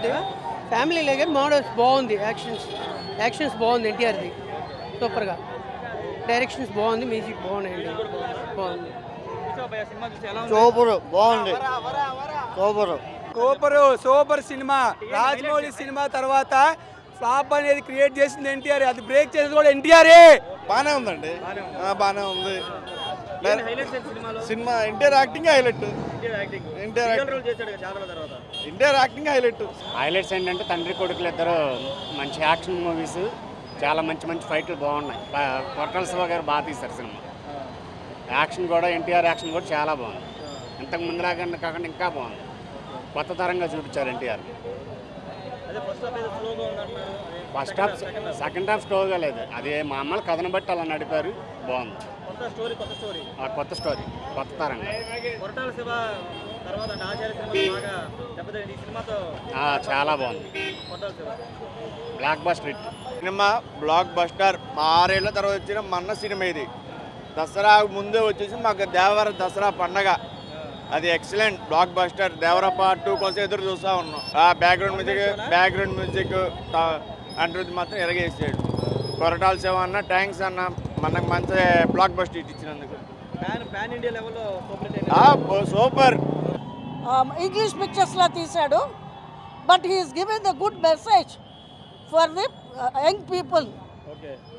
బాగుంది, ఫ్యామిలీ లేక మోడల్స్ బాగుంది, యాక్షన్స్ బాగుంది, ఎన్టీఆర్ది సూపర్గా, డైరెక్షన్స్ బాగుంది, మ్యూజిక్ బాగున్నాయండి, బాగుంది, సూపర్ బాగుంది, సూపర్ సినిమా. రాజమౌళి సినిమా తర్వాత ఫ్లాప్ అనేది క్రియేట్ చేసింది ఎన్టీఆర్, అది బ్రేక్ చేసేది కూడా ఎన్టీఆరే. బాగానే ఉందండి, బాగానే ఉంది cinema. NTR acting highlight, NTR acting highlights ఏంటంటే తండ్రి కొడుకులు ఇద్దరు మంచి యాక్షన్ మూవీస్, చాలా మంచి మంచి ఫైట్లు బాగున్నాయి. కొట్టాల శివ గారు బాగా తీశారు సినిమా. యాక్షన్ కూడా ఎన్టీఆర్ యాక్షన్ కూడా చాలా బాగుంది, ఇంతకు ముందులాగా కాకుండా ఇంకా బాగుంది, కొత్త తరంగా చూపించారు NTR. First half second half స్టోరీగా లేదు, అది మామూలు కథను బట్టి అలా నడిపారు, బాగుంది. కొత్త స్టోరీ, కొత్త తరంగా చాలా బాగుంది. Block buster cinema, block buster. మా 6 ఏళ్ల తర్వాత వచ్చిన మన్న సినిమా ఇది. దసరా ముందే వచ్చేసి మాకు దేవర దసరా పండగ, అది ఎక్సలెంట్ బ్లాక్ బస్టర్. దేవర పార్ట్ 2 కోసం ఎదురు చూస్తూ ఉన్నాం. బ్యాక్గ్రౌండ్ మ్యూజిక్ అంటుంది మాత్రం ఎరగేసాడు. కొరటాల శివ అన్న థ్యాంక్స్ అన్న, మనకు మంచి బ్లాక్ బస్టర్ ఇచ్చినందుకు. సూపర్. ఇంగ్లీష్ పిక్చర్స్లో తీశాడు, but he's giving the good message for the young people,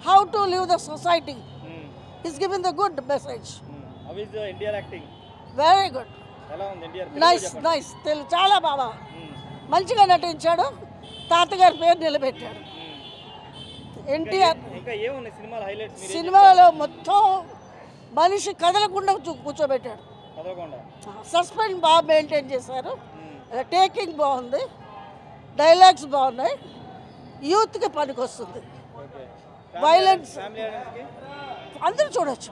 how to live the society. He's giving the good message. Very good, nice. చాలా బాగా మంచిగా నటించాడు, తాతగారి పేరు నిలబెట్టాడు. ఎన్టీఆర్ సినిమాలో మొత్తం మనిషి కదలకుండా కూర్చోబెట్టాడు. సస్పెన్స్ బాగా మెయింటైన్ చేశారు, టేకింగ్ బాగుంది, డైలాగ్స్ బాగున్నాయి, యూత్కి పనికొస్తుంది. వైలెన్స్ అందరూ చూడొచ్చు,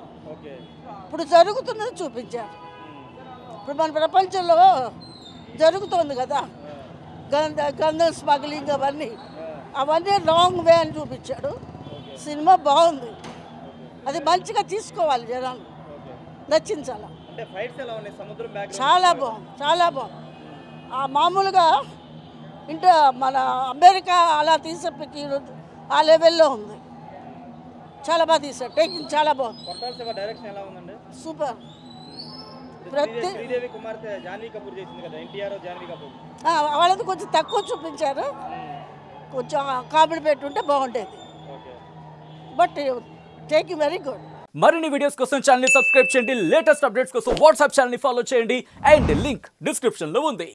ఇప్పుడు జరుగుతున్నది చూపించారు. ఇప్పుడు మన ప్రపంచంలో జరుగుతుంది కదా, గంధం స్మగ్లింగ్, అవన్నీ రాంగ్ వే అని చూపించాడు. సినిమా బాగుంది, అది మంచిగా తీసుకోవాలి, జనాలు నచ్చించాల. చాలా బాగుంది. మామూలుగా మన అమెరికా అలా తీసే ఆ లెవెల్లో ఉంది, చాలా బాగా తీశాడు, టేకింగ్ చాలా బాగుంది, సూపర్. వాళ్ళది కొంచెం తక్కువ చూపించారు, కొంచెం కామెడీ పెట్టుంటే బాగుండేది, బట్ టేకింగ్ వెరీ గుడ్. మరిన్ని వీడియోస్ కోసం ఛానల్ ని సబ్స్క్రైబ్ చేయండి, లేటెస్ట్ అప్డేట్స్ కోసం వాట్సాప్ ఛానల్ ని ఫాలో చేయండి, అండ్ లింక్ డిస్క్రిప్షన్ లో ఉంది.